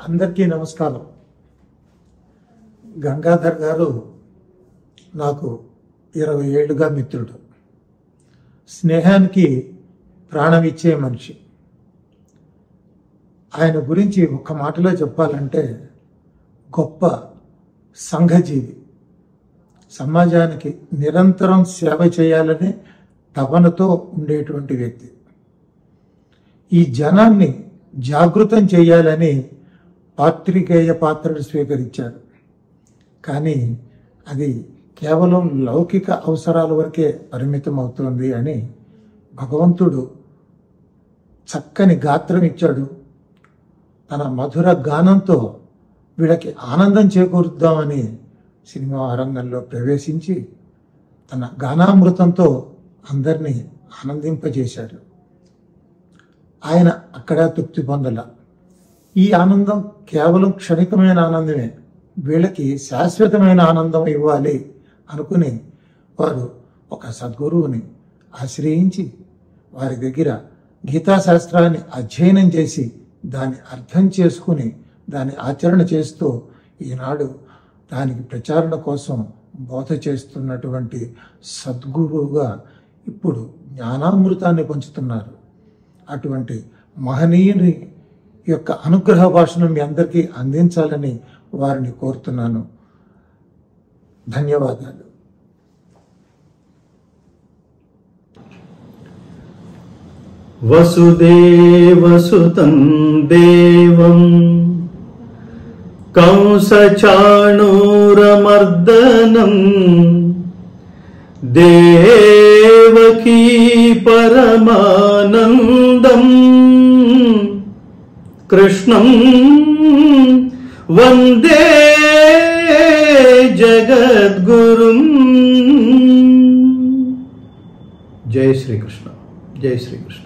అందరికీ నమస్కారం. గంగాధర్ గారు నాకు 20 ఏళ్లుగా మిత్రుడు. స్నేహానికి ప్రాణం ఇచ్చే మనిషి. ఆయన గురించి ఒక్క మాటలో చెప్పాలంటే గొప్ప సంఘజీవి. సమాజానికి నిరంతరం సేవ చేయాలనే తపనతో ఉండేటువంటి వ్యక్తి. ఈ జనాన్ని జాగృతం చేయాలని పాత్రికేయ పాత్రను స్వీకరించాడు. కానీ అది కేవలం లౌకిక అవసరాల వరకే పరిమితం అవుతుంది అని భగవంతుడు చక్కని గాత్రం ఇచ్చాడు. తన మధుర గానంతో వీళ్ళకి ఆనందం చేకూరుద్దామని సినిమా రంగంలో ప్రవేశించి తన గానామృతంతో అందరినీ ఆనందింపజేశాడు. ఆయన అక్కడ తృప్తి పొందల. ఈ ఆనందం కేవలం క్షణికమైన ఆనందమే, వీళ్ళకి శాశ్వతమైన ఆనందం ఇవ్వాలి అనుకుని వారు ఒక సద్గురువుని ఆశ్రయించి వారి దగ్గర గీతాశాస్త్రాన్ని అధ్యయనం చేసి దాన్ని అర్థం చేసుకుని దాన్ని ఆచరణ చేస్తూ ఈనాడు దానికి ప్రచారణ కోసం బోధ చేస్తున్నటువంటి సద్గురువుగా ఇప్పుడు జ్ఞానామృతాన్ని పంచుతున్నారు. అటువంటి మహనీయుని యొక్క అనుగ్రహ భాషను మీ అందరికీ అందించాలని వారిని కోరుతున్నాను. ధన్యవాదాలు. వసుదేవసుతం దేవం కంసచాణూరమర్దనం దేవకీ పరమానందం కృష్ణం వందే జగద్గురుం. జై శ్రీకృష్ణ. జై శ్రీకృష్ణ.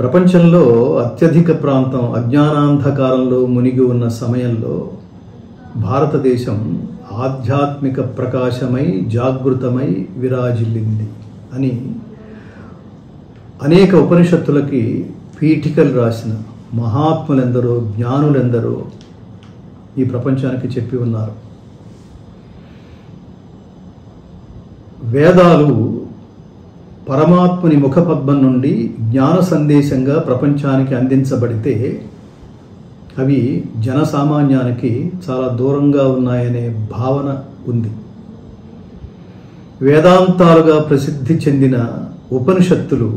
ప్రపంచంలో అత్యధిక ప్రాంతం అజ్ఞానాంధకారంలో మునిగి ఉన్న సమయంలో భారతదేశం ఆధ్యాత్మిక ప్రకాశమై జాగృతమై విరాజిల్లింది అని అనేక ఉపనిషత్తులకి పీఠికలు రాసిన మహాత్ములెందరో జ్ఞానులెందరో ఈ ప్రపంచానికి చెప్పి ఉన్నారు. వేదాలు పరమాత్ముని ముఖపద్మం నుండి జ్ఞాన సందేశంగా ప్రపంచానికి అందించబడితే అవి జనసామాన్యానికి చాలా దూరంగా ఉన్నాయనే భావన ఉంది. వేదాంతాలుగా ప్రసిద్ధి చెందిన ఉపనిషత్తులు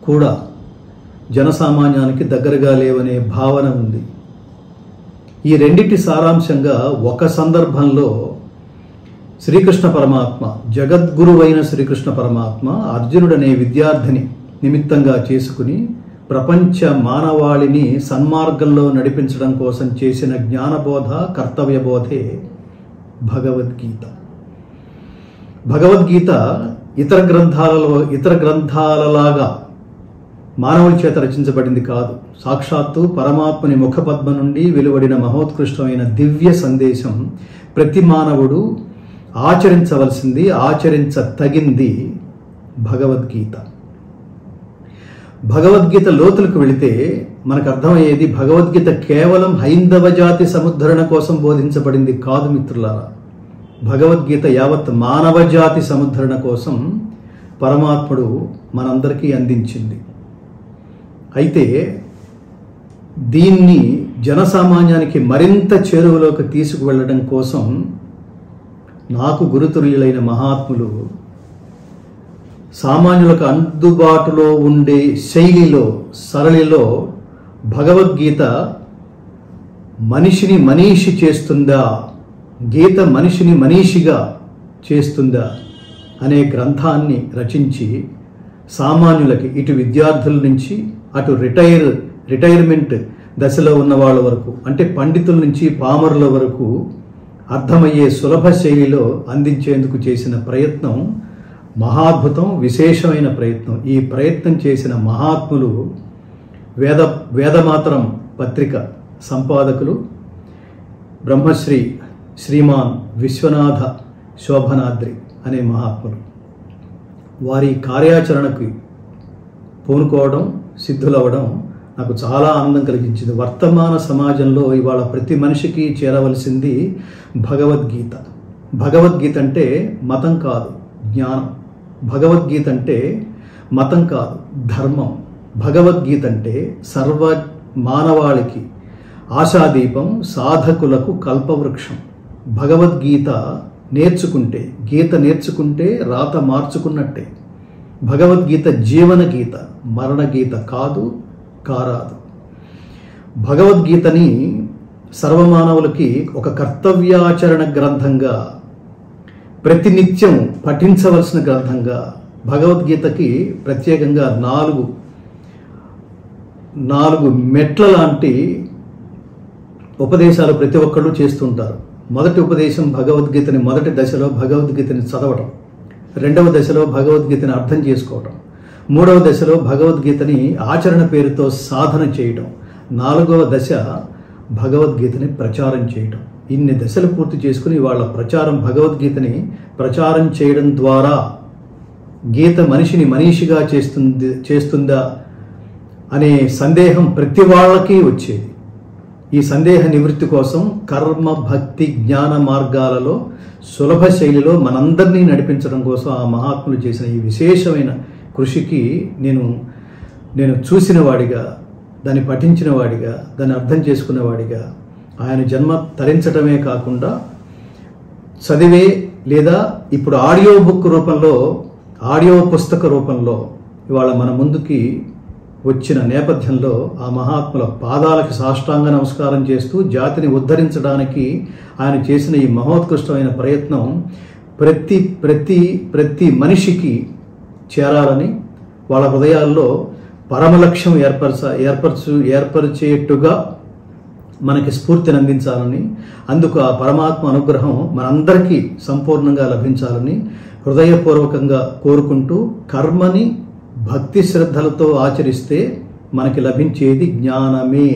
కూడా జనసామాన్యానికి దగ్గరగా లేవనే భావన ఉంది. ఈ రెండిటి సారాంశంగా ఒక సందర్భంలో శ్రీకృష్ణ పరమాత్మ, జగద్గురువైన శ్రీకృష్ణ పరమాత్మ అర్జునుడనే విద్యార్థిని నిమిత్తంగా చేసుకుని ప్రపంచ మానవాళిని సన్మార్గంలో నడిపించడం కోసం చేసిన జ్ఞానబోధ, కర్తవ్యబోధే భగవద్గీత. భగవద్గీత ఇతర గ్రంథాలలాగా మానవుల చేత రచించబడింది కాదు. సాక్షాత్తు పరమాత్మని ముఖపద్మ నుండి వెలువడిన మహోత్కృష్టమైన దివ్య సందేశం ప్రతి మానవుడు ఆచరించవలసింది, ఆచరించతగింది భగవద్గీత. భగవద్గీత లోతులకు వెళితే మనకు అర్థమయ్యేది భగవద్గీత కేవలం హైందవ జాతి సముద్ధరణ కోసం బోధించబడింది కాదు మిత్రులారా. భగవద్గీత యావత్ మానవ జాతి సముద్ధరణ కోసం పరమాత్ముడు మనందరికీ అందించింది. అయితే దీన్ని జనసామాన్యానికి మరింత చేరువలోకి తీసుకువెళ్ళడం కోసం నాకు గురుతుల్యులైన మహాత్ములు సామాన్యులకు అందుబాటులో ఉండే శైలిలో, సరళిలో భగవద్గీత మనిషిని మనీషి చేస్తుందా, గీత మనిషిని మనీషిగా చేస్తుందా అనే గ్రంథాన్ని రచించి సామాన్యులకి, ఇటు విద్యార్థుల నుంచి అటు రిటైర్మెంట్ దశలో ఉన్న వాళ్ళ వరకు, అంటే పండితుల నుంచి పామరుల వరకు అర్థమయ్యే సులభ శైలిలో అందించేందుకు చేసిన ప్రయత్నం మహాద్భుతం, విశేషమైన ప్రయత్నం. ఈ ప్రయత్నం చేసిన మహాత్ములు వేదమాతరం పత్రిక సంపాదకులు బ్రహ్మశ్రీ శ్రీమాన్ విశ్వనాథ శోభనాద్రి అనే మహాత్ములు. వారి కార్యాచరణకు పూనుకోవడం, సిద్ధులవ్వడం నాకు చాలా ఆనందం కలిగించింది. వర్తమాన సమాజంలో ఇవాళ ప్రతి మనిషికి చేరవలసింది భగవద్గీత. భగవద్గీత అంటే మతం కాదు, జ్ఞానం. భగవద్గీత అంటే మతం కాదు, ధర్మం. భగవద్గీత అంటే సర్వ మానవాళికి ఆశాదీపం, సాధకులకు కల్పవృక్షం. భగవద్గీత నేర్చుకుంటే, గీత నేర్చుకుంటే రాత మార్చుకున్నట్టే. భగవద్గీత జీవన గీత, మరణ గీత కాదు, కారాదు. భగవద్గీతని సర్వమానవులకి ఒక కర్తవ్యాచరణ గ్రంథంగా, ప్రతినిత్యం పఠించవలసిన గ్రంథంగా, భగవద్గీతకి ప్రత్యేకంగా నాలుగు మెట్ల లాంటి ఉపదేశాలు ప్రతి ఒక్కళ్ళు చేస్తుంటారు. మొదటి ఉపదేశం భగవద్గీతని మొదటి దశలో భగవద్గీతని చదవటం, రెండవ దశలో భగవద్గీతని అర్థం చేసుకోవటం, మూడవ దశలో భగవద్గీతని ఆచరణ పేరుతో సాధన చేయటం, నాలుగవ దశ భగవద్గీతని ప్రచారం చేయటం. ఇన్ని దశలు పూర్తి చేసుకుని వాళ్ళ భగవద్గీతని ప్రచారం చేయడం ద్వారా గీత మనిషిని మనీషిగా చేస్తుందా అనే సందేహం ప్రతి వాళ్ళకి వచ్చేది. ఈ సందేహ నివృత్తి కోసం కర్మ, భక్తి, జ్ఞాన మార్గాలలో సులభ శైలిలో మనందరినీ నడిపించడం కోసం ఆ మహాత్ములు చేసిన ఈ విశేషమైన కృషికి నేను చూసిన వాడిగా, దాన్ని పఠించిన వాడిగా, దాన్ని అర్థం చేసుకున్నవాడిగా, ఆయన జన్మ తరించడమే కాకుండా చదివే లేదా ఇప్పుడు ఆడియో బుక్ రూపంలో, ఆడియో పుస్తక రూపంలో ఇవాళ మన ముందుకి వచ్చిన నేపథ్యంలో ఆ మహాత్ముల పాదాలకి సాష్టాంగ నమస్కారం చేస్తూ జాతిని ఉద్ధరించడానికి ఆయన చేసిన ఈ మహోత్కృష్టమైన ప్రయత్నం ప్రతి ప్రతి ప్రతి మనిషికి చేరాలని, వాళ్ళ హృదయాల్లో పరమలక్ష్యం ఏర్పరిచేట్టుగా మనకి స్ఫూర్తిని అందించాలని, అందుకు ఆ పరమాత్మ అనుగ్రహం మనందరికీ సంపూర్ణంగా లభించాలని హృదయపూర్వకంగా కోరుకుంటూ, కర్మని భక్తి శ్రద్ధలతో ఆచరిస్తే మనకి లభించేది జ్ఞానమే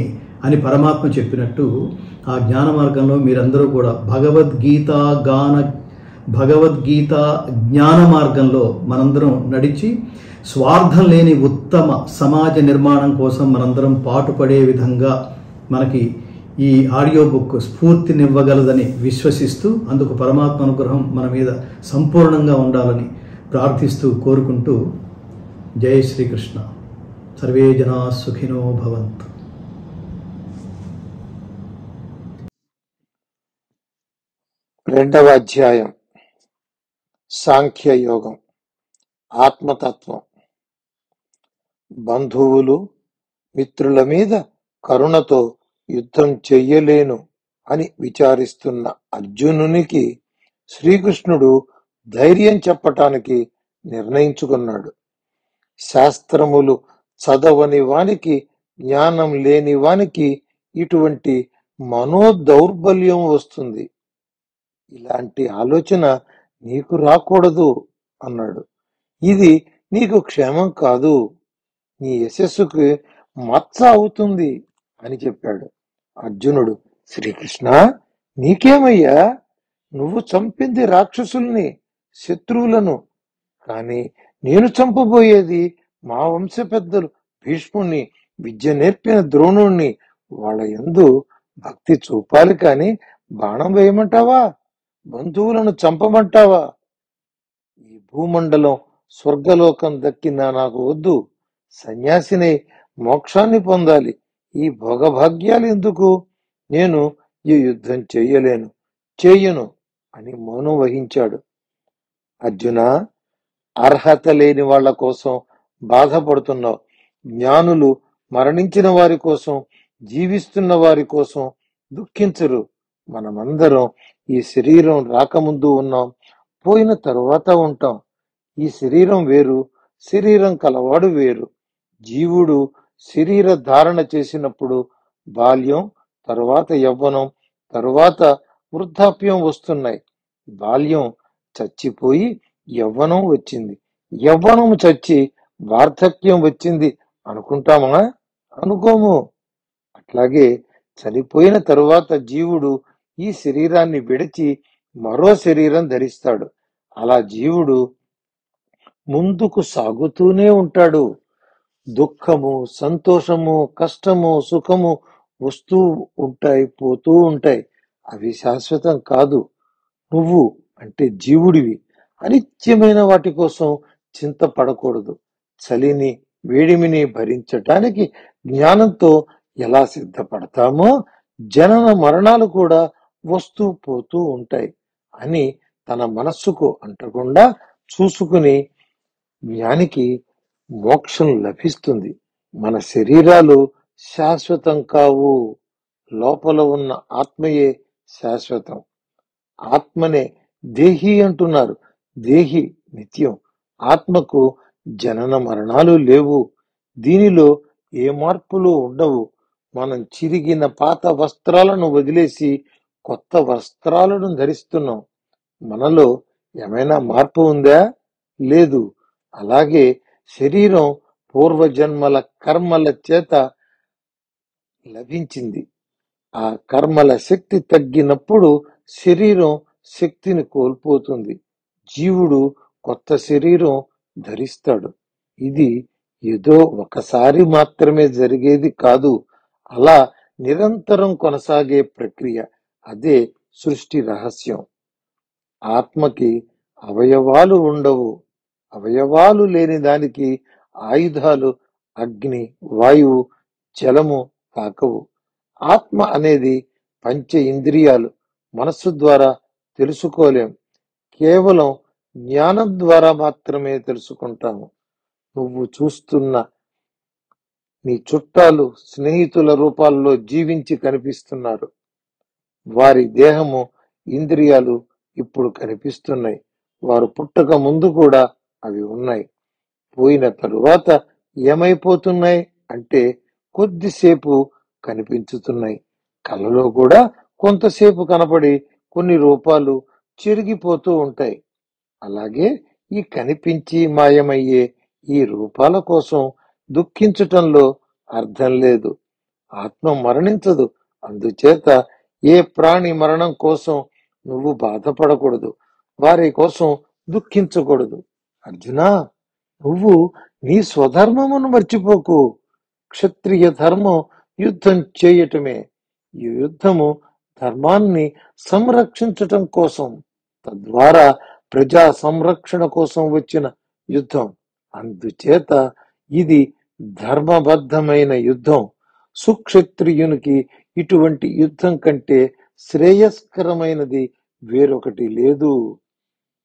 అని పరమాత్మ చెప్పినట్టు ఆ జ్ఞాన మార్గంలో మీరందరూ కూడా భగవద్గీత జ్ఞాన మార్గంలో మనందరం నడిచి స్వార్థం లేని ఉత్తమ సమాజ నిర్మాణం కోసం మనందరం పాటుపడే విధంగా మనకి ఈ ఆడియో బుక్ స్ఫూర్తినివ్వగలదని విశ్వసిస్తూ, అందుకు పరమాత్మ అనుగ్రహం మన మీద సంపూర్ణంగా ఉండాలని ప్రార్థిస్తూ కోరుకుంటూ, జై శ్రీకృష్ణ. సర్వే జనా సుఖినో భవంతు. రెండవ అధ్యాయం సాంఖ్యయోగం, ఆత్మతత్వం. బంధువులు, మిత్రుల మీద కరుణతో యుద్ధం చెయ్యలేను అని విచారిస్తున్న అర్జునునికి శ్రీకృష్ణుడు ధైర్యం చెప్పటానికి నిర్ణయించుకున్నాడు. శాస్త్రములు చదవని వానికి, జ్ఞానం లేని వానికి ఇటువంటి మనోదౌర్బల్యం వస్తుంది. ఇలాంటి ఆలోచన నీకు రాకూడదు అన్నాడు. ఇది నీకు క్షేమం కాదు, నీ యశస్సుకు మచ్చ అవుతుంది అని చెప్పాడు. అర్జునుడు, శ్రీకృష్ణ నీకేమయ్యా, నువ్వు చంపింది రాక్షసుల్ని, శత్రువులను, కాని నేను చంపబోయేది మా వంశ పెద్దలు భీష్ముణ్ణి, విద్య నేర్పిన ద్రోణుణ్ణి. వాళ్ళ యందు భక్తి చూపాలి కాని బాణం వేయమంటావా, బంధువులను చంపమంటావా? ఈ భూమండలం స్వర్గలోకం దక్కినా నాకు వద్దు, సన్యాసిని మోక్షాన్ని పొందాలి. ఈ భోగభాగ్యాలు ఎందుకు? నేను ఈ యుద్ధం చెయ్యను అని మౌనం వహించాడు. అర్జున, అర్హత లేని వాళ్ల కోసం బాధపడుతున్నావు. జ్ఞానులు మరణించిన వారి కోసం, జీవిస్తున్న వారి కోసం దుఃఖించరు. మనమందరం ఈ శరీరం రాకముందు ఉన్నాం, పోయిన తరువాత ఉంటాం. ఈ శరీరం వేరు, శరీరం కలవాడు వేరు. జీవుడు శరీర ధారణ చేసినప్పుడు బాల్యం, తరువాత యవ్వనం, తరువాత వృద్ధాప్యం వస్తున్నాయి. బాల్యం చచ్చిపోయి యవ్వనం వచ్చింది, యవ్వనం చచ్చి వార్ధక్యం వచ్చింది అనుకుంటామా? అనుకోము. అట్లాగే చనిపోయిన తరువాత జీవుడు ఈ శరీరాన్ని విడిచి మరో శరీరం ధరిస్తాడు. అలా జీవుడు ముందుకు సాగుతూనే ఉంటాడు. దుఃఖము, సంతోషము, కష్టము, సుఖము వస్తూ ఉంటాయి, పోతూ ఉంటాయి. అవి శాశ్వతం కాదు. నువ్వు అంటే జీవుడివి. అనిత్యమైన వాటి కోసం చింతపడకూడదు. చలిని, వేడిమిని భరించటానికి జ్ఞానంతో ఎలా సిద్ధపడతామో జనన మరణాలు కూడా వస్తూ పోతూ ఉంటాయి అని తన మనస్సుకు అంటకుండా చూసుకుని జ్ఞానికి మోక్షం లభిస్తుంది. మన శరీరాలు శాశ్వతం కావు. లోపల ఉన్న ఆత్మయే శాశ్వతం. ఆత్మనే దేహి అంటున్నారు. దేహి నిత్యం. ఆత్మకు జనన మరణాలు లేవు. దీనిలో ఏ మార్పులు ఉండవు. మనం చిరిగిన పాత వస్త్రాలను వదిలేసి కొత్త వస్త్రాలను ధరిస్తున్నాం. మనలో ఏమైనా మార్పు ఉందా? లేదు. అలాగే శరీరం పూర్వజన్మల కర్మల చేత లభించింది. ఆ కర్మల శక్తి తగ్గినప్పుడు శరీరం శక్తిని కోల్పోతుంది. జీవుడు కొత్త శరీరం ధరిస్తాడు. ఇది ఏదో ఒకసారి మాత్రమే జరిగేది కాదు. అలా నిరంతరం కొనసాగే ప్రక్రియ. అదే సృష్టి రహస్యం. ఆత్మకి అవయవాలు ఉండవు. అవయవాలు లేని దానికి ఆయుధాలు అగ్ని, వాయువు, జలము తాకవు. ఆత్మ అనేది పంచ ఇంద్రియాలు. మనస్సు ద్వారా తెలుసుకోలేం. కేవలం జ్ఞానం ద్వారా మాత్రమే తెలుసుకుంటాము. నువ్వు చూస్తున్న నీ చుట్టాలు స్నేహితుల రూపాల్లో జీవించి కనిపిస్తున్నారు. వారి దేహము, ఇంద్రియాలు ఇప్పుడు కనిపిస్తున్నాయి. వారు పుట్టక ముందు కూడా అవి ఉన్నాయి. పోయిన తరువాత ఏమైపోతున్నాయి అంటే కొద్దిసేపు కనిపించుతున్నాయి. కలలో కూడా కొంతసేపు కనపడి కొన్ని రూపాలు చెరిగిపోతూ ఉంటాయి. అలాగే ఈ కనిపించి మాయమయ్యే ఈ రూపాల కోసం దుఃఖించటంలో అర్థం లేదు. ఆత్మ మరణించదు. అందుచేత ఏ ప్రాణి మరణం కోసం నువ్వు బాధపడకూడదు. వారి కోసం దుఃఖించకూడదు. అర్జునా, నువ్వు నీ స్వధర్మమును మర్చిపోకు. క్షత్రియ ధర్మం యుద్ధం చేయటమే. ఈ యుద్ధము ధర్మాన్ని సంరక్షించటం కోసం, తద్వారా ప్రజా సంరక్షణ కోసం వచ్చిన యుద్ధం. అందుచేత ఇది ధర్మబద్ధమైన యుద్ధం. సుక్షత్రియునికి ఇటువంటి యుద్ధం కంటే శ్రేయస్కరమైనది వేరొకటి లేదు.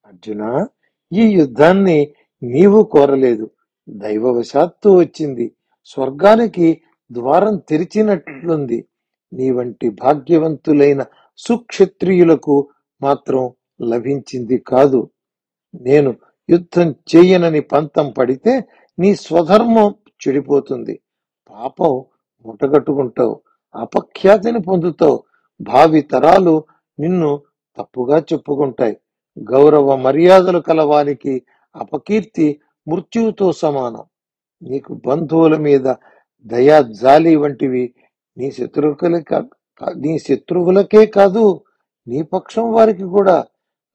అర్జున, ఈ యుద్ధాన్ని నీవు కోరలేదు. దైవవశాత్తు వచ్చింది. స్వర్గానికి ద్వారం తెరిచినట్లుంది. నీ వంటి భాగ్యవంతులైన సుక్షత్రియులకు మాత్రం లభించింది కాదు. నేను యుద్ధం చేయనని పంతం పడితే నీ స్వధర్మం చెడిపోతుంది. పాపం మూటగట్టుకుంటావు. అపఖ్యాతిని పొందుతావు. భావి తరాలు నిన్ను తప్పుగా చెప్పుకుంటాయి. గౌరవ మర్యాదలు కలవానికి అపకీర్తి మృత్యువుతో సమానం. నీకు బంధువుల మీద దయా జాలి వంటివి నీ శత్రువులకే కాదు, నీ పక్షం వారికి కూడా.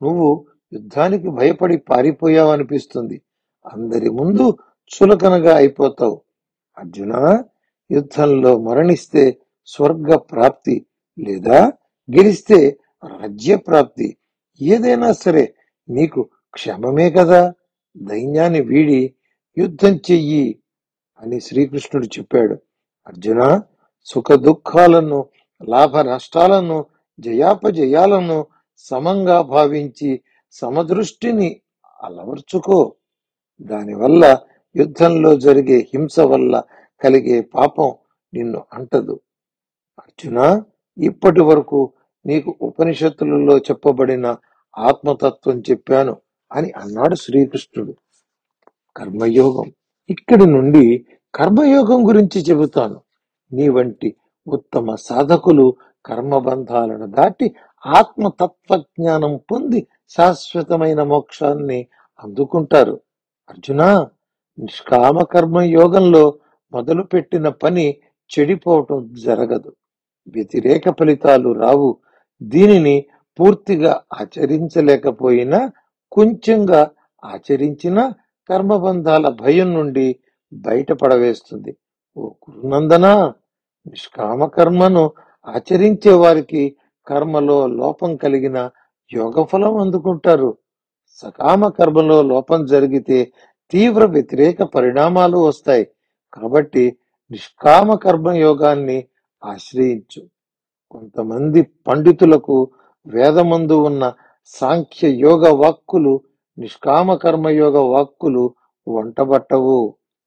నువ్వు యుద్ధానికి భయపడి పారిపోయావనిపిస్తుంది. అందరి ముందు చులకనగా అయిపోతావు. అర్జున, యుద్ధంలో మరణిస్తే స్వర్గ ప్రాప్తి, లేదా గెలిస్తే రాజ్య ప్రాప్తి. ఏదైనా సరే నీకు క్షేమమే కదా. దైన్యాన్ని వీడి యుద్ధం చెయ్యి అని శ్రీకృష్ణుడు చెప్పాడు. అర్జున, సుఖ దుఃఖాలను, లాభ నష్టాలను, జయాపజయాలను సమంగా భావించి సమదృష్టిని అలవర్చుకో. దానివల్ల యుద్ధంలో జరిగే హింస వల్ల కలిగే పాపం నిన్ను అంటదు. అర్జున, ఇప్పటి వరకు నీకు ఉపనిషత్తులలో చెప్పబడిన ఆత్మతత్వం చెప్పాను అని అన్నాడు శ్రీకృష్ణుడు. కర్మయోగం. ఇక్కడి నుండి కర్మయోగం గురించి చెబుతాను. నీ వంటి ఉత్తమ సాధకులు కర్మబంధాలను దాటి ఆత్మతత్వజ్ఞానం పొంది శాశ్వతమైన మోక్షాన్ని అందుకుంటారు. అర్జున, నిష్కామ కర్మయోగంలో మొదలుపెట్టిన పని చెడిపోవటం జరగదు. వ్యతిరేక ఫలితాలు రావు. దీనిని పూర్తిగా ఆచరించలేకపోయినా కొంచెంగా ఆచరించిన కర్మబంధాల భయం నుండి బయటపడవేస్తుంది. ఓ గురునందన, నిష్కామ కర్మను ఆచరించే వారికి కర్మలో లోపం కలిగిన యోగఫలం అందుకుంటారు. సకామ కర్మలో లోపం జరిగితే తీవ్ర వ్యతిరేక పరిణామాలు వస్తాయి. కాబట్టి నిష్కామ కర్మ యోగాన్ని ఆశ్రయించు. కొంతమంది పండితులకు వేదమందు ఉన్న సాంఖ్య యోగ వాక్కులు నిష్కామ కర్మయోగ వాక్కులు వంటబట్టవు.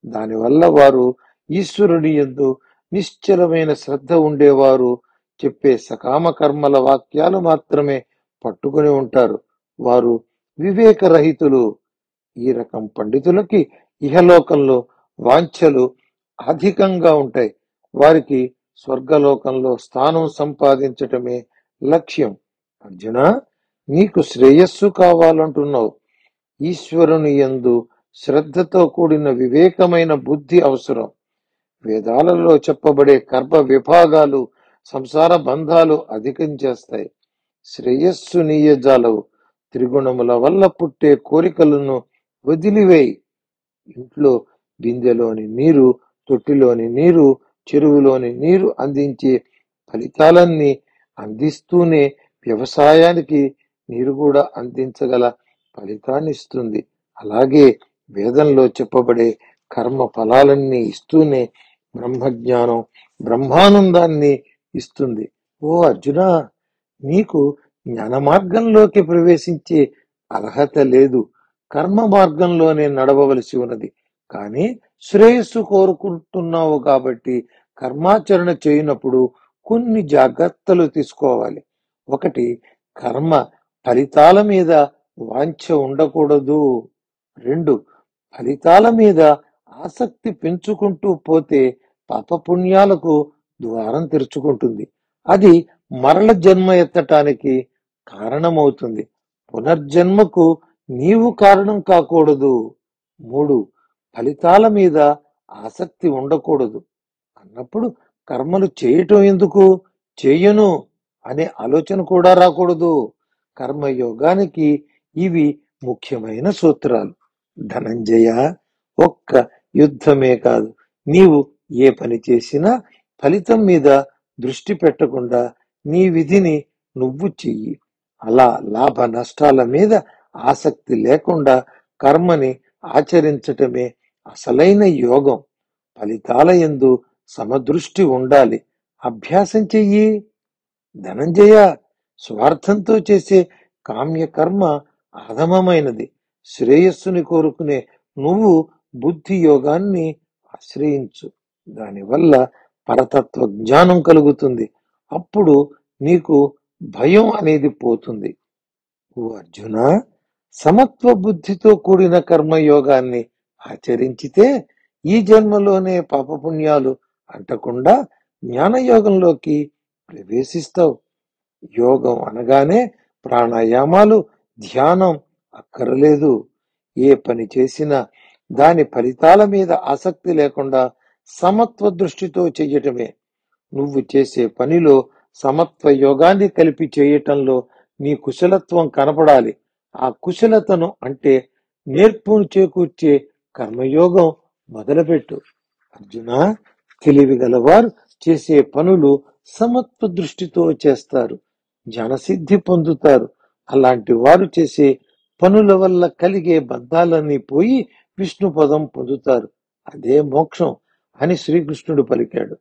దానివల్ల వారు ఈశ్వరుని యందు నిశ్చలమైన శ్రద్ధ ఉండేవారు చెప్పే సకామ కర్మల వాక్యాలు మాత్రమే పట్టుకుని ఉంటారు. వారు వివేకరహితులు. ఈ రకం పండితులకి ఇహలోకంలో వాంఛలు అధికంగా ఉంటాయి. వారికి స్వర్గలోకంలో స్థానం సంపాదించటమే లక్ష్యం. అర్జున, నీకు శ్రేయస్సు కావాలంటున్నావు. ఈశ్వరుని యందు శ్రద్ధతో కూడిన వివేకమైన బుద్ధి అవసరం. వేదాలలో చెప్పబడే కర్మ విభాగాలు సంసార బంధాలు అధికం చేస్తాయి. శ్రేయస్సు నీయజాలవు. త్రిగుణముల వల్ల పుట్టే కోరికలను వదిలివేయి. ఇంట్లో బిందెలోని నీరు, తొట్టిలోని నీరు, చెరువులోని నీరు అందించే ఫలితాలన్నీ అందిస్తూనే వ్యవసాయానికి నీరు కూడా అందించగల ఫలితాన్ని ఇస్తుంది. అలాగే వేదంలో చెప్పబడే కర్మ ఫలాలన్నీ ఇస్తూనే బ్రహ్మజ్ఞానం, బ్రహ్మానందాన్ని ఇస్తుంది. ఓ అర్జున, నీకు జ్ఞాన మార్గంలోకి ప్రవేశించే అర్హత లేదు. కర్మ మార్గంలోనే నడవవలసి ఉన్నది. కానీ శ్రేయస్సు కోరుకుంటున్నావు కాబట్టి కర్మాచరణ చేయనప్పుడు కొన్ని జాగ్రత్తలు తీసుకోవాలి. ఒకటి, కర్మ ఫలితాల మీద వాంఛ ఉండకూడదు. 2, ఫలితాల మీద ఆసక్తి పెంచుకుంటూ పోతే పాపపుణ్యాలకు ద్వారం తెరుచుకుంటుంది. అది మరల జన్మ ఎత్తటానికి కారణమవుతుంది. పునర్జన్మకు నీవు కారణం కాకూడదు. 3, ఫలితాల మీద ఆసక్తి ఉండకూడదు అన్నప్పుడు కర్మలు చేయటం ఎందుకు, చేయను అనే ఆలోచన కూడా రాకూడదు. కర్మయోగానికి ఇవి ముఖ్యమైన సూత్రాలు. ధనంజయ, ఒక్క యుద్ధమే కాదు, నీవు ఏ పని చేసినా ఫలితం మీద దృష్టి పెట్టకుండా నీ విధిని నువ్వు చెయ్యి. అలా లాభ నష్టాల మీద ఆసక్తి లేకుండా కర్మని ఆచరించటమే అసలైన యోగం. ఫలితాల యందు సమదృష్టి ఉండాలి. అభ్యాసం చెయ్యి. ధనంజయ, స్వార్థంతో చేసే కామ్యకర్మ అధమమైనది. శ్రేయస్సుని కోరుకునే నువ్వు బుద్ధి యోగాన్ని ఆశ్రయించు. దానివల్ల పరతత్వ జ్ఞానం కలుగుతుంది. అప్పుడు నీకు భయం అనేది పోతుంది. ఓ అర్జున, సమత్వ బుద్ధితో కూడిన కర్మయోగాన్ని ఆచరించితే ఈ జన్మలోనే పాపపుణ్యాలు అంటకుండా జ్ఞానయోగంలోకి ప్రవేశిస్తావు. యోగం అనగానే ప్రాణాయామాలు, ధ్యానం అక్కరలేదు. ఏ పని చేసినా దాని ఫలితాల మీద ఆసక్తి లేకుండా సమత్వ దృష్టితో చెయ్యటమే. నువ్వు చేసే పనిలో సమత్వ యోగాన్ని కలిపి చేయటంలో నీ కుశలత్వం కనపడాలి. ఆ కుశలతను అంటే నేర్పును చేకూర్చే కర్మయోగం మొదలుపెట్టు. అర్జున, తెలివి గలవారు చేసే పనులు సమత్వ దృష్టితో చేస్తారు, జ్ఞానసిద్ధి పొందుతారు. అలాంటి వారు చేసే పనుల వల్ల కలిగే బంధాలన్నీ పోయి విష్ణు పదం పొందుతారు. అదే మోక్షం అని శ్రీకృష్ణుడు పలికాడు.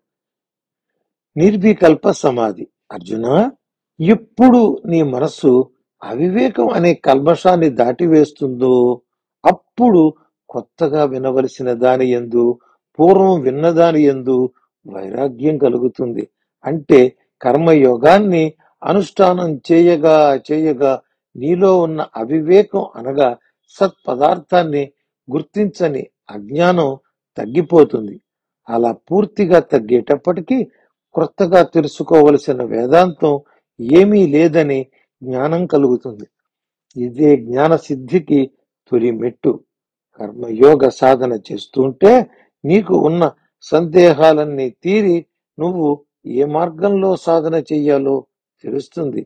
నిర్వికల్ప సమాధి. అర్జున, ఎప్పుడు నీ మనస్సు అవివేకం అనే కల్మషాన్ని దాటివేస్తుందో అప్పుడు కొత్తగా వినవలసిన దాని యందు, పూర్వం విన్నదాని యందు వైరాగ్యం కలుగుతుంది. అంటే కర్మయోగాన్ని అనుష్ఠానం చేయగా చేయగా నీలో ఉన్న అవివేకం అనగా సత్పదార్థాన్ని గుర్తించని అజ్ఞానం తగ్గిపోతుంది. అలా పూర్తిగా తగ్గేటప్పటికీ క్రొత్తగా తెలుసుకోవలసిన వేదాంతం ఏమీ లేదని జ్ఞానం కలుగుతుంది. ఇదే జ్ఞాన సిద్ధికి తొలి మెట్టు. కర్మయోగ సాధన చేస్తుంటే నీకు ఉన్న సందేహాలన్నీ తీరి నువ్వు ఏ మార్గంలో సాధన చెయ్యాలో తెలుస్తుంది.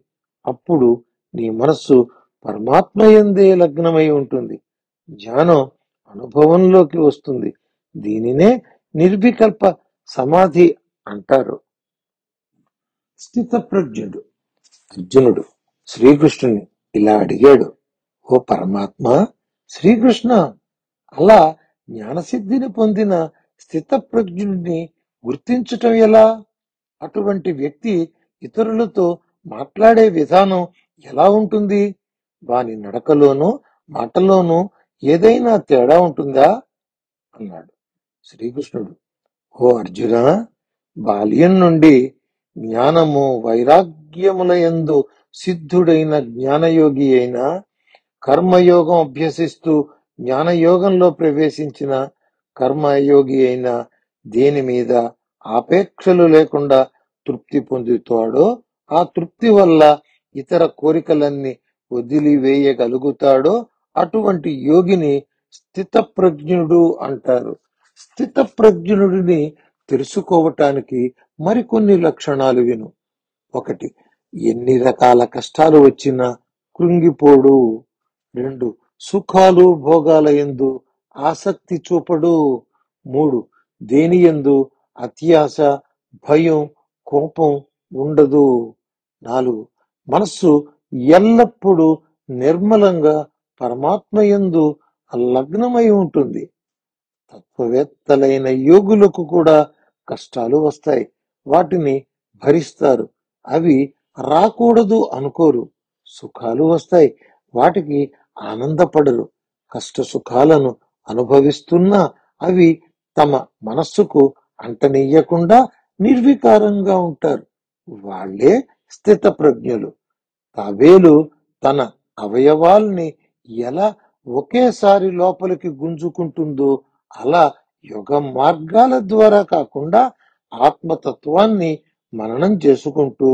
అప్పుడు నీ మనస్సు పరమాత్మ యందే లగ్నమై ఉంటుంది. జ్ఞానం అనుభవంలోకి వస్తుంది. దీనినే నిర్వికల్ప సమాధి అంటారు. స్థితప్రజ్ఞుడు అర్జునుడు శ్రీకృష్ణుని ఇలా అడిగాడు, ఓ పరమాత్మ, శ్రీకృష్ణ, అలా జ్ఞానసిద్ధిని పొందిన స్థితప్రజ్ఞుడిని గుర్తించటం ఎలా? అటువంటి వ్యక్తి ఇతరులతో మాట్లాడే విధానం ఎలా ఉంటుంది? వాని నడకలోనూ మాటలోనూ ఏదైనా తేడా ఉంటుందా అన్నాడు. శ్రీకృష్ణుడు, ఓ అర్జున, బాల్యం నుండి జ్ఞానము వైరాగ్యములయందు సిద్ధుడైన జ్ఞానయోగి అయిన, కర్మయోగం అభ్యసిస్తూ జ్ఞానయోగంలో ప్రవేశించిన కర్మయోగి అయిన దేని మీద ఆపేక్షలు లేకుండా తృప్తి పొందుతాడో, ఆ తృప్తి వల్ల ఇతర కోరికలన్నీ వదిలివేయగలుగుతాడో అటువంటి యోగిని స్థితప్రజ్ఞుడు అంటారు. స్థితప్రజ్ఞుడిని తెలుసుకోవటానికి మరికొన్ని లక్షణాలు విను. 1. ఎన్ని రకాల కష్టాలు వచ్చినా కృంగిపోడు. 2. సుఖాలు భోగాల యందు ఆసక్తి చూపడు. 3. దేని యందు అత్యాశ, భయం, కోపం ఉండదు. 4. మనస్సు ఎల్లప్పుడూ నిర్మలంగా పరమాత్మ యందు లగ్నమై ఉంటుంది. తత్వవేత్తలైన యోగులకు కూడా కష్టాలు వస్తాయి, వాటిని భరిస్తారు. అవి రాకూడదు అనుకోరు. సుఖాలు వస్తాయి, వాటికి ఆనందపడరు. కష్ట సుఖాలను అనుభవిస్తున్నా అవి తమ మనస్సుకు అంటనీయకుండా నిర్వికారంగా ఉంటారు. వాళ్ళే స్థితప్రజ్ఞులు. తాబేలు తన అవయవాల్ని ఎలా ఒకేసారి లోపలికి గుంజుకుంటుందో అలా యుగ మార్గాల ద్వారా కాకుండా ఆత్మతత్వాన్ని మననం చేసుకుంటూ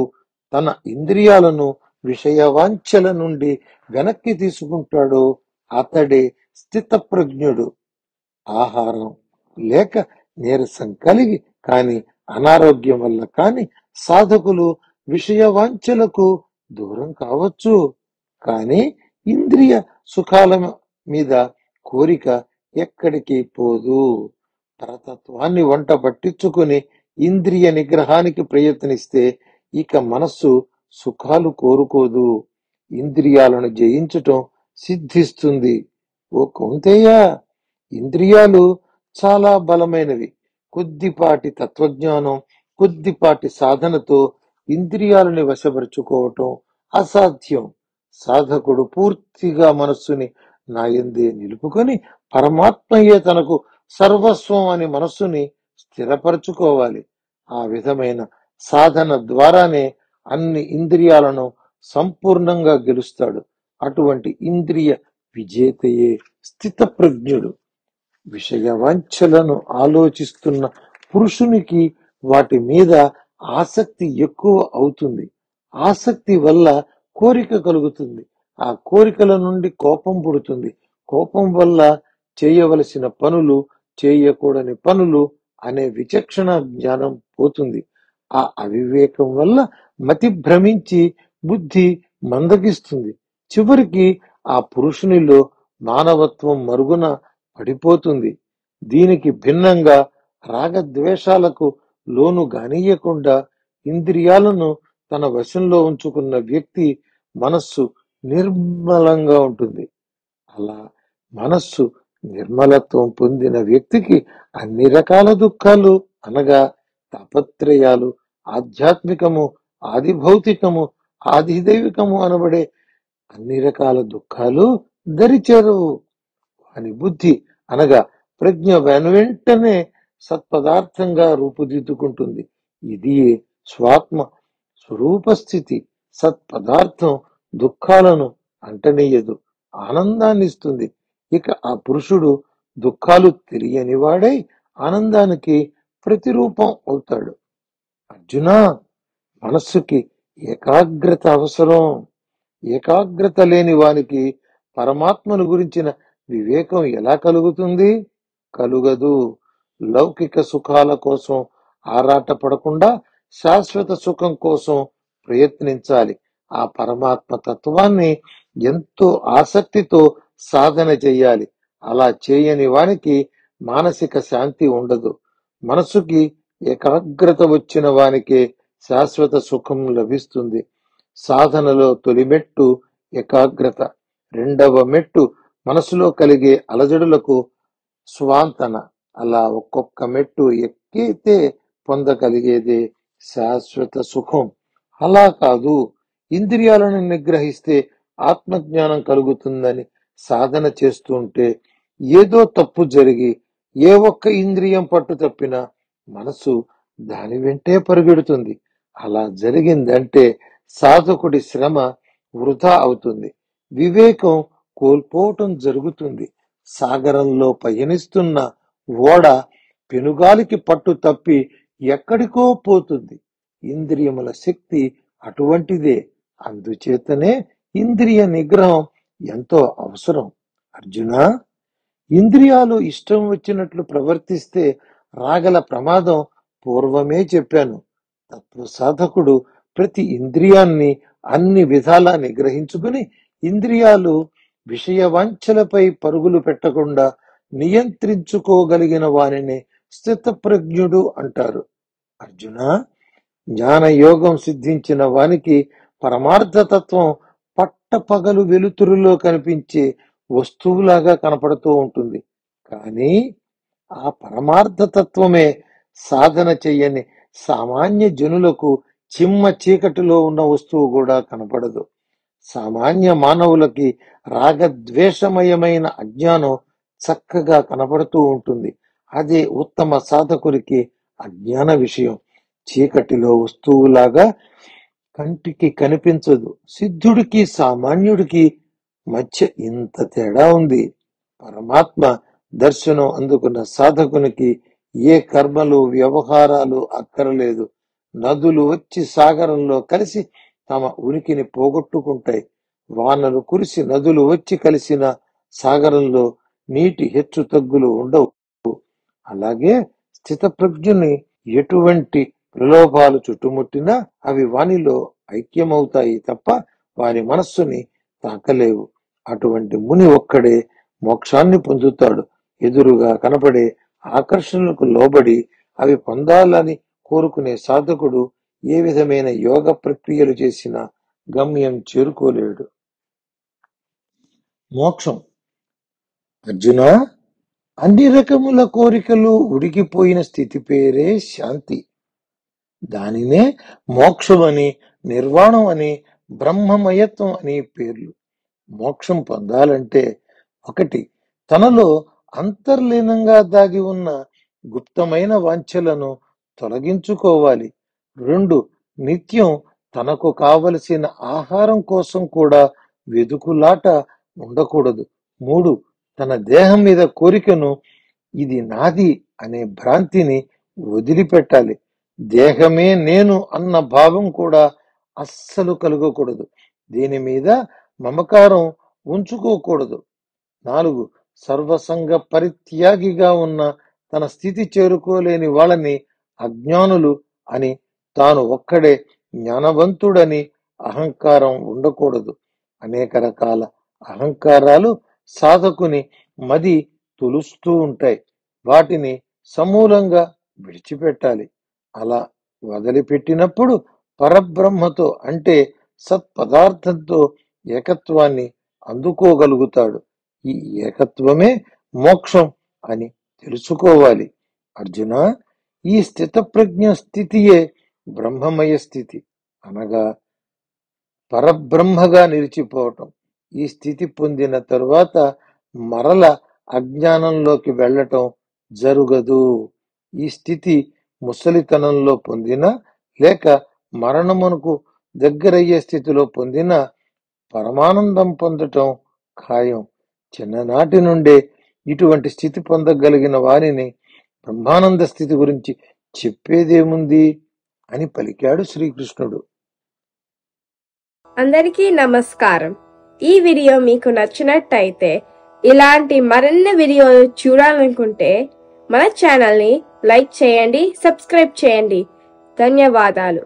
తన ఇంద్రియాలను విషయవాంఛల నుండి వెనక్కి తీసుకుంటాడో అతడే స్థితప్రజ్ఞుడు. ఆహారం లేక నీరసం కలిగి కాని, అనారోగ్యం వల్ల కాని సాధకులు విషయవాంఛలకు దూరం కావచ్చు, కానీ ఇంద్రియ సుఖాల మీద కోరిక ఎక్కడికి పోదు. పరతత్వాన్ని వంట పట్టించుకుని ఇంద్రియ నిగ్రహానికి ప్రయత్నిస్తే ఇక మనస్సు సుఖాలు కోరుకోదు, ఇంద్రియాలను జయించటం సిద్ధిస్తుంది. ఓ కౌంతేయ, ఇంద్రియాలు చాలా బలమైనవి. కొద్దిపాటి తత్వజ్ఞానం, కొద్దిపాటి సాధనతో ఇంద్రియాలని వశపరుచుకోవటం అసాధ్యం. సాధకుడు పూర్తిగా మనస్సుని నాయందే నిలుపుకొని పరమాత్మయే తనకు సర్వస్వం అని మనస్సుని స్థిరపరచుకోవాలి. ఆ విధమైన సాధన ద్వారానే అన్ని ఇంద్రియాలను సంపూర్ణంగా గెలుస్తాడు. అటువంటి ఇంద్రియ విజేతయే స్థితప్రజ్ఞుడు. విషయవాంఛలను ఆలోచిస్తున్న పురుషునికి వాటి మీద ఆసక్తి ఎక్కువ అవుతుంది. ఆసక్తి వల్ల కోరిక కలుగుతుంది. ఆ కోరికల నుండి కోపం పుడుతుంది. కోపం వల్ల చేయవలసిన పనులు, చేయకూడని పనులు అనే విచక్షణ జ్ఞానం పోతుంది. ఆ అవివేకం వల్ల మతి భ్రమించి బుద్ధి మందగిస్తుంది. చివరికి ఆ పురుషునిలో మానవత్వం మరుగున పడిపోతుంది. దీనికి భిన్నంగా రాగద్వేషాలకు లోను గానీయకుండా ఇంద్రియాలను తన వశంలో ఉంచుకున్న వ్యక్తి మనస్సు నిర్మలంగా ఉంటుంది. అలా మనస్సు నిర్మలత్వం పొందిన వ్యక్తికి అన్ని రకాల దుఃఖాలు అనగా తాపత్రయాలు, ఆధ్యాత్మికము, ఆది భౌతికము, ఆది దైవికము అనబడే అన్ని రకాల దుఃఖాలు దరిచేరవు. అని బుద్ధి అనగా ప్రజ్ఞ వెనువెంటనే సత్పదార్థంగా రూపుదిద్దుకుంటుంది. ఇది స్వాత్మ స్వరూపస్థితి. సత్పదార్థం దుఃఖాలను అంటనీయదు, ఆనందాన్ని ఇస్తుంది. ఇక ఆ పురుషుడు దుఃఖాలు తెలియనివాడై ఆనందానికి ప్రతిరూపం అవుతాడు. అర్జున, మనస్సుకి ఏకాగ్రత అవసరం. ఏకాగ్రత లేని వానికి పరమాత్మను గురించిన వివేకం ఎలా కలుగుతుంది? కలుగదు. లౌకిక సుఖాల కోసం ఆరాటపడకుండా శాశ్వత సుఖం కోసం ప్రయత్నించాలి. ఆ పరమాత్మ తత్వాన్ని ఎంతో ఆసక్తితో సాధన చెయ్యాలి. అలా చేయని వానికి మానసిక శాంతి ఉండదు. మనసుకి ఏకాగ్రత వచ్చిన వానికే శాశ్వత సుఖం లభిస్తుంది. సాధనలో తొలి మెట్టు ఏకాగ్రత, రెండవ మెట్టు మనసులో కలిగే అలజడులకు స్వాంతన. అలా ఒక్కొక్క మెట్టు ఎక్కితే పొందగలిగేదే శాశ్వత సుఖం. అలా కాదు, ఇంద్రియాలను నిగ్రహిస్తే ఆత్మజ్ఞానం కలుగుతుందని సాధన చేస్తుంటే ఏదో తప్పు జరిగి ఏ ఒక్క ఇంద్రియం పట్టు తప్పినా మనసు దాని వెంటే పరిగెడుతుంది. అలా జరిగిందంటే సాధకుడి శ్రమ వృధా అవుతుంది, వివేకం కోల్పోవటం జరుగుతుంది. సాగరంలో పయనిస్తున్న ఓడ పెనుగాలికి పట్టు తప్పి ఎక్కడికో పోతుంది. ఇంద్రియముల శక్తి అటువంటిదే. అందుచేతనే ఇంద్రియ నిగ్రహం ఎంతో అవసరం. అర్జున, ఇంద్రియాలు ఇష్టం వచ్చినట్లు ప్రవర్తిస్తే రాగల ప్రమాదం పూర్వమే చెప్పాను. తత్వ సాధకుడు ప్రతి ఇంద్రియాన్ని అన్ని విధాలా నిగ్రహించుకుని ఇంద్రియాలు విషయ వాంఛలపై పరుగులు పెట్టకుండా నియంత్రించుకోగలిగిన వారిని స్థితప్రజ్ఞుడు అంటారు. అర్జున, జ్ఞానయోగం సిద్ధించిన వానికి పరమార్థతత్వం పట్టపగలు వెలుతురులో కనిపించే వస్తువులాగా కనపడుతూ ఉంటుంది. కానీ ఆ పరమార్థతత్వమే సాధన చెయ్యని సామాన్య జనులకు చిమ్మ చీకటిలో ఉన్న వస్తువు కూడా కనపడదు. సామాన్య మానవులకి రాగద్వేషమయమైన అజ్ఞానం చక్కగా కనపడుతూ ఉంటుంది. అదే ఉత్తమ సాధకుడికి అజ్ఞాన విషయం చీకటిలో వస్తువులాగా కంటికి కనిపించదు. సిద్ధుడికి సామాన్యుడికి మధ్య ఇంత తేడా ఉంది. పరమాత్మ దర్శనం అందుకున్న సాధకునికి ఏ కర్మలు వ్యవహారాలు అక్కరలేదు. నదులు వచ్చి సాగరంలో కలిసి తమ ఉనికిని పోగొట్టుకుంటాయి. వానలు కురిసి నదులు వచ్చి కలిసిన సాగరంలో నీటి హెచ్చు తగ్గులు ఉండవు. అలాగే స్థితప్రజ్ఞుని ఎటువంటి ప్రలోభాలు చుట్టుముట్టినా అవి వానిలో ఐక్యమవుతాయి తప్ప వారి మనస్సుని తాకలేవు. అటువంటి ముని ఒక్కడే మోక్షాన్ని పొందుతాడు. ఎదురుగా కనపడే ఆకర్షణలకు లోబడి అవి పొందాలని కోరుకునే సాధకుడు ఏ విధమైన యోగ ప్రక్రియలు చేసినా గమ్యం చేరుకోలేడు. మోక్షం. అర్జున, అన్ని రకముల కోరికలు ఉడికిపోయిన స్థితి పేరే శాంతి. దానినే మోక్షం అని, నిర్వాణం అని, బ్రహ్మమయత్వం అని పేర్లు. మోక్షం పొందాలంటే ఒకటి, తనలో అంతర్లీనంగా దాగి ఉన్న గుప్తమైన వాంఛలను తొలగించుకోవాలి. 2, నిత్యం తనకు కావలసిన ఆహారం కోసం కూడా వెదుకులాట ఉండకూడదు. 3, తన దేహం మీద కోరికను, ఇది నాది అనే భ్రాంతిని వదిలిపెట్టాలి. దేహమే నేను అన్న భావం కూడా అస్సలు కలగకూడదు. దీని మీద మమకారం ఉంచుకోకూడదు. 4, సర్వసంగ పరిత్యాగిగా ఉన్న తన స్థితి చేరుకోలేని వాళ్ళని అజ్ఞానులు అని, తాను ఒక్కడే జ్ఞానవంతుడని అహంకారం ఉండకూడదు. అనేక రకాల అహంకారాలు సాధకుని మది తులుస్తూ ఉంటాయి. వాటిని సమూలంగా విడిచిపెట్టాలి. అలా వదిలిపెట్టినప్పుడు పరబ్రహ్మతో అంటే సత్పదార్థంతో ఏకత్వాన్ని అందుకోగలుగుతాడు. ఈ ఏకత్వమే మోక్షం అని తెలుసుకోవాలి. అర్జున, ఈ స్థితప్రజ్ఞ స్థితియే బ్రహ్మమయ స్థితి, అనగా పరబ్రహ్మగా నిలిచిపోవటం. ఈ స్థితి పొందిన తరువాత మరల అజ్ఞానంలోకి వెళ్ళటం జరుగదు. ఈ స్థితి ముసలితనంలో పొందినా లేక మరణమునకు దగ్గరయ్యే స్థితిలో పొందినా పరమానందం పొందటం ఖాయం. చిన్ననాటి నుండే ఇటువంటి స్థితి పొందగలిగిన వారిని బ్రహ్మానంద స్థితి గురించి చెప్పేదేముంది అని పలికాడు శ్రీకృష్ణుడు. అందరికీ నమస్కారం. ఈ వీడియో మీకు నచ్చినట్టయితే, ఇలాంటి మరిన్ని వీడియోలు చూడాలనుకుంటే మన ఛానల్ని లైక్ చేయండి, సబ్స్క్రైబ్ చేయండి. ధన్యవాదాలు.